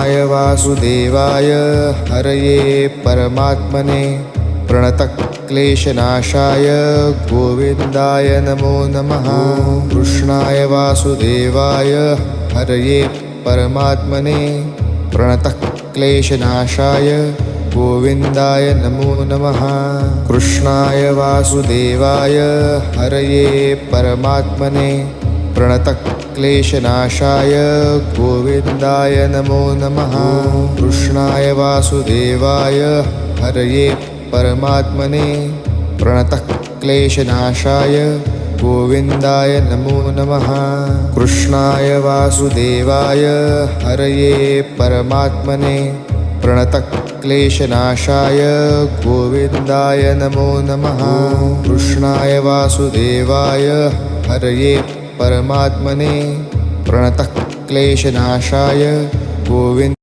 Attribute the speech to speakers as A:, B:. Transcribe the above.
A: कृष्णाय वासुदेवाय हरये परमात्मने प्रणतक्लेशनाशाय गोविन्दाय नमो नमः। कृष्णाय वासुदेवाय हरये परमात्मने प्रणतक्लेशनाशाय गोविन्दाय नमो नमः। कृष्णाय वासुदेवाय हरये परमात्मने प्रणतक्लेशनाशाय गोविन्दाय नमो नमः। कृष्णाय वासुदेवाय हरये परमात्मने प्रणतक्लेशनाशाय गोविन्दाय नमो नमः। कृष्णाय वासुदेवाय हरये परमात्मने प्रणतक्लेशनाशाय गोविन्दाय नमो नमः। कृष्णाय वासुदेवाय हरये परमात्मने प्रणतक्लेशनाशाय गोविन्द